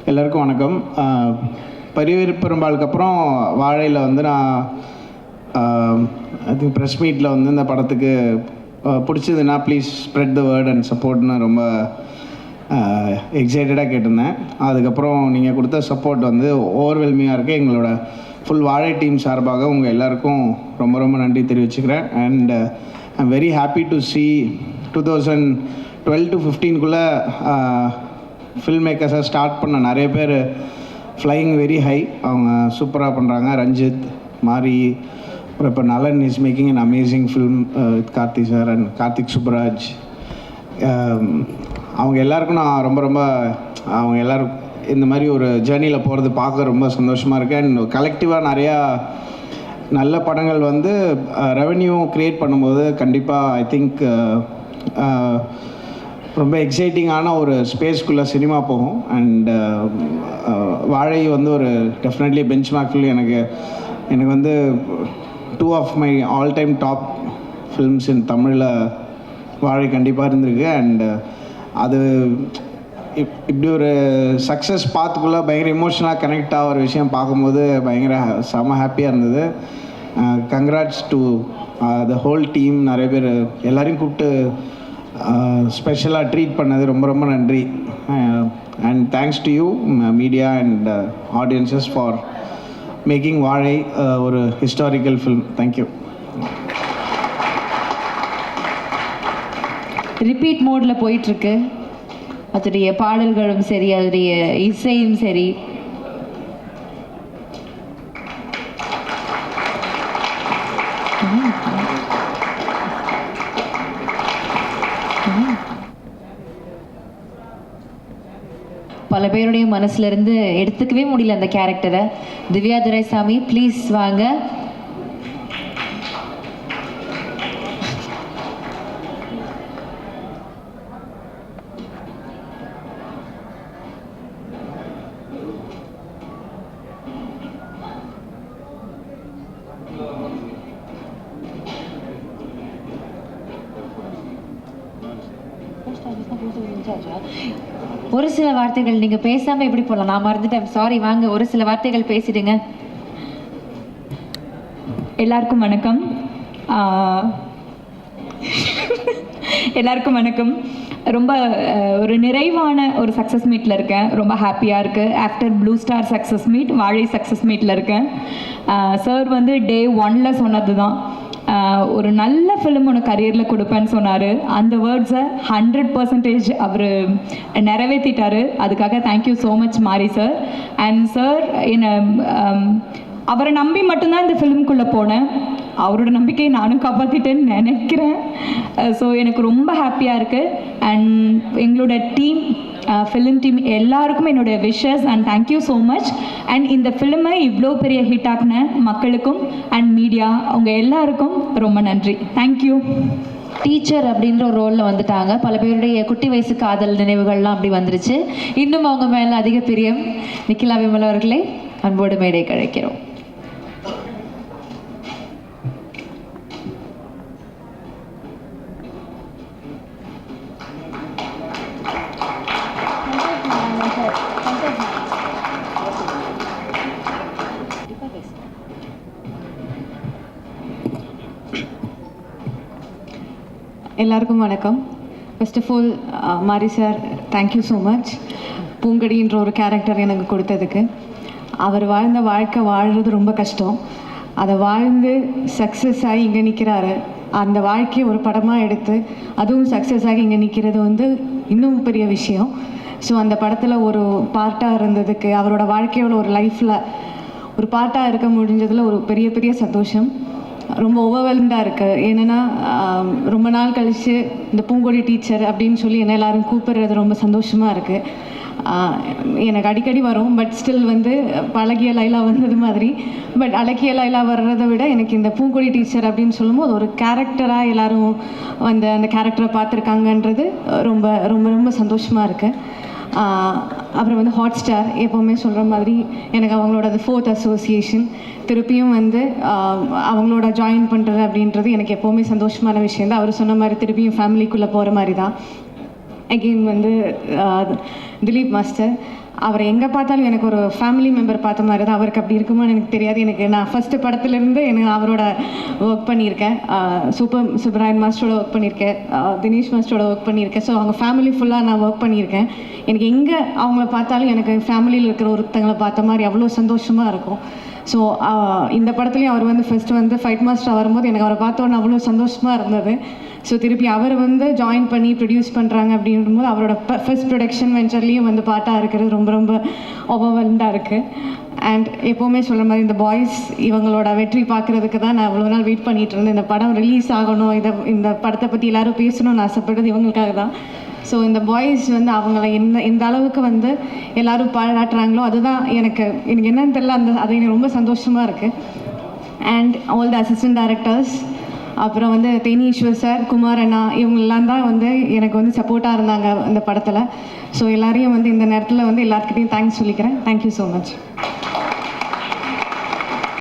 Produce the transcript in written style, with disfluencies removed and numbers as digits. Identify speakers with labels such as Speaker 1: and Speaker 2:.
Speaker 1: எல்லாருக்கும் வணக்கம். பெரும்பாலுக்கு அப்புறம் வாழையில் வந்து நான் ஐ திங்க் ப்ரெஸ் மீட்டில் வந்து இந்த படத்துக்கு பிடிச்சதுன்னா please spread the word and சப்போர்ட்னு ரொம்ப எக்ஸைட்டடாக கேட்டிருந்தேன். அதுக்கப்புறம் நீங்கள் கொடுத்த சப்போர்ட் வந்து ஓவர்வெல்மிங்காக இருக்குது. எங்களோட ஃபுல் வாழை டீம் சார்பாக உங்கள் எல்லாருக்கும் ரொம்ப ரொம்ப நன்றி தெரிவிச்சுக்கிறேன். And I'm very happy to see 2012 to 15 film மேக்கர்ஸை ஸ்டார்ட் பண்ண நிறைய பேர் ஃப்ளையிங் வெரி ஹை. அவங்க சூப்பராக பண்ணுறாங்க. ரஞ்சித் மாரி, அப்புறம் இப்போ Nalan is making an amazing film with Karthi sir and Karthik Subbaraj. அவங்க எல்லாருக்கும் நான் ரொம்ப அவங்க எல்லோரும் இந்த மாதிரி ஒரு ஜேர்னியில் போகிறது பார்க்க ரொம்ப சந்தோஷமாக இருக்கேன். அண்ட் கலெக்டிவாக நிறையா நல்ல படங்கள் வந்து ரெவென்யூ க்ரியேட் பண்ணும்போது கண்டிப்பாக ஐ திங்க் ரொம்ப எக்ஸைட்டிங்கான ஒரு ஸ்பேஸ்க்குள்ளே சினிமா போகும். அண்ட் வாழை வந்து ஒரு டெஃபினெட்லி பெஞ்ச் மார்க்கில் எனக்கு வந்து 2 of my all time top films இன் தமிழில் வாழை கண்டிப்பாக இருந்திருக்கு. அண்ட் அது இப்படி ஒரு சக்ஸஸ் பார்த்துக்குள்ளே பயங்கர இமோஷனலாக கனெக்ட் ஆகிற விஷயம் பார்க்கும்போது பயங்கர செம ஹாப்பியாக இருந்தது. Congrats to the whole team. நிறைய பேர் எல்லோரையும் கூப்பிட்டு ஸ்பெஷலாக ட்ரீட் பண்ணது ரொம்ப நன்றி. And thanks to you media and audiences for making வாழை ஒரு ஹிஸ்டாரிக்கல் ஃபில்ம். தேங்க்யூ.
Speaker 2: ரிப்பீட் மோடில் போயிட்டுருக்கு. அதோடைய பாடல்களும் சரி, அதோடைய இசையும் சரி. பல பேருடைய மனசுலேருந்து எடுத்துக்கவே முடியல அந்த கேரக்டரை. திவ்யா துரைசாமி ப்ளீஸ் வாங்க. ஒரு சில வார்த்தைகள் நீங்கள் பேசாமல் எப்படி போகலாம்? நான் மறந்துட்டேன், சாரி. வாங்க, ஒரு சில வார்த்தைகள் பேசிடுங்க.
Speaker 3: எல்லாருக்கும் வணக்கம். எல்லாருக்கும் வணக்கம். ரொம்ப ஒரு நிறைவான ஒரு சக்ஸஸ் மீட்டில் இருக்கேன். ரொம்ப ஹாப்பியாக இருக்குது. After blue star success meet, வாழை சக்ஸஸ் மீட்டில் இருக்கேன். சார் வந்து டே 1 சொன்னது தான், ஒரு நல்ல ஃபிலிம் உனக்கு கரியரில் கொடுப்பேன்னு சொன்னார். அந்த வேர்ட்ஸை 100% அவர் நிறைவேற்றிட்டார். அதுக்காக தேங்க்யூ ஸோ மச் மாரி சார். அண்ட் சார், என்னை அவரை நம்பி மட்டும்தான் இந்த ஃபிலிம்குள்ளே போனேன். அவரோட நம்பிக்கையை நானும் காப்பாற்றிட்டேன்னு நினைக்கிறேன். ஸோ எனக்கு ரொம்ப ஹாப்பியாக இருக்குது. அண்ட் எங்களோட டீம், ஃபிலிம் டீம் எல்லாருக்கும் என்னோட wishes and thank you so much. And இந்த ஃபிலிமை இவ்வளோ பெரிய ஹிட் ஆக்கின மக்களுக்கும் அண்ட் மீடியா, அவங்க எல்லாருக்கும் ரொம்ப நன்றி. தேங்க்யூ.
Speaker 2: டீச்சர் அப்படின்ற ஒரு ரோலில் வந்துட்டாங்க. பல பேருடைய குட்டி வயசு காதல் நினைவுகள்லாம் அப்படி வந்துருச்சு. இன்னும் அவங்க மேலே அதிக பிரியம். நிக்கிலா விமல் அவர்களை அன்போடு மேடை கழைக்கிறோம்.
Speaker 3: எல்லாருக்கும் வணக்கம். ஃபர்ஸ்ட் ஆஃப் ஆல் மாரி சார், தேங்க்யூ ஸோ மச். பூங்கடின்ற ஒரு கேரக்டர் எனக்கு கொடுத்ததுக்கு. அவர் வாழ்ந்த வாழ்க்கை வாழ்கிறது ரொம்ப கஷ்டம். அதை வாழ்ந்து சக்ஸஸ் ஆகி இங்கே நிற்கிறாரு. அந்த வாழ்க்கையை ஒரு படமாக எடுத்து அதுவும் சக்ஸஸ் ஆகி இங்கே நிற்கிறது வந்து இன்னும் பெரிய விஷயம். ஸோ அந்த படத்தில் ஒரு பார்ட்டாக இருந்ததுக்கு, அவரோட வாழ்க்கையோட ஒரு லைஃப்பில் ஒரு பார்ட்டாக இருக்க முடிஞ்சதில் ஒரு பெரிய சந்தோஷம். ரொம்ப ஓவர்வெல்ம்டாக இருக்குது. ஏன்னா ரொம்ப நாள் கழித்து இந்த பூங்கொடி டீச்சர் அப்படின்னு சொல்லி என்ன எல்லோரும் கூப்பிடுறது ரொம்ப சந்தோஷமாக இருக்குது. எனக்கு அடிக்கடி வரும், பட் ஸ்டில் வந்து பழகிய லைலா வந்தது மாதிரி. பட் அழகிய லைலா வர்றதை விட எனக்கு இந்த பூங்கொடி டீச்சர் அப்படின்னு சொல்லும்போது ஒரு கேரக்டராக எல்லோரும் வந்து அந்த கேரக்டரை பார்த்துருக்காங்கன்றது ரொம்ப ரொம்ப ரொம்ப சந்தோஷமாக இருக்குது. அப்புறம் வந்து ஹாட் ஸ்டார் எப்போவுமே சொல்கிற மாதிரி எனக்கு அவங்களோட 4th அசோசியேஷன் திருப்பியும் வந்து அவங்களோட ஜாயின் பண்ணுறது அப்படின்றது எனக்கு எப்போவுமே சந்தோஷமான விஷயம் தான். அவர் சொன்ன மாதிரி திருப்பியும் ஃபேமிலிக்குள்ளே போகிற மாதிரி தான். அகெயின் வந்து திலீப் மாஸ்டர், அவரை எங்கே பார்த்தாலும் எனக்கு ஒரு ஃபேமிலி மெம்பர் பார்த்த மாதிரி தான். அவருக்கு அப்படி இருக்குமான்னு எனக்கு தெரியாது. எனக்கு நான் ஃபஸ்ட்டு படத்துலேருந்து எனக்கு அவரோட ஒர்க் பண்ணியிருக்கேன். சூப்பர் சுப்ராயன் மாஸ்டரோட ஒர்க் பண்ணியிருக்கேன், தினேஷ் மாஸ்டரோட ஒர்க் பண்ணியிருக்கேன். ஸோ அவங்க ஃபேமிலி ஃபுல்லாக நான் ஒர்க் பண்ணியிருக்கேன். எனக்கு எங்கே அவங்கள பார்த்தாலும் எனக்கு ஃபேமிலியில் இருக்கிற ஒருத்தங்களை பார்த்த மாதிரி அவ்வளோ சந்தோஷமாக இருக்கும். ஸோ இந்த படத்துலேயும் அவர் வந்து ஃபஸ்ட்டு ஃபைட் மாஸ்டர் வரும்போது எனக்கு அவரை பார்த்தோன்னே அவ்வளோ சந்தோஷமாக இருந்தது. ஸோ திருப்பி அவர் வந்து ஜாயின் பண்ணி ப்ரொடியூஸ் பண்ணுறாங்க அப்படின்னும்போது அவரோட ஃபர்ஸ்ட் ப்ரொடக்ஷன் வெஞ்சர்லேயும் வந்து பாட்டாக இருக்கிறது ரொம்ப ரொம்ப ஓவர்வெல்டாக இருக்குது. அண்ட் எப்போவுமே சொல்கிற மாதிரி இந்த பாய்ஸ் இவங்களோட வெற்றி பார்க்குறதுக்கு தான் நான் இவ்வளோ நாள் வெயிட் பண்ணிகிட்டு இருந்தேன். இந்த படம் ரிலீஸ் ஆகணும், இந்த படத்தை பற்றி எல்லோரும் பேசணும்னு ஆசைப்பட்டது இவங்களுக்காக தான். ஸோ இந்த பாய்ஸ் வந்து அவங்கள எந்த அளவுக்கு வந்து எல்லோரும் பாராட்டுறாங்களோ அதுதான் எனக்கு என்னன்னு தெரியல, அது எனக்கு ரொம்ப சந்தோஷமாக இருக்குது. And all the assistant directors, அப்புறம் வந்து தேனீஸ்வர் சார், குமார் அண்ணா, இவங்களெல்லாம் தான் வந்து எனக்கு வந்து சப்போர்ட்டாக இருந்தாங்க இந்த படத்தில். ஸோ எல்லாரையும் வந்து இந்த நேரத்தில் வந்து எல்லாத்துக்கிட்டையும் தேங்க்ஸ் சொல்லிக்கிறேன். Thank you so much.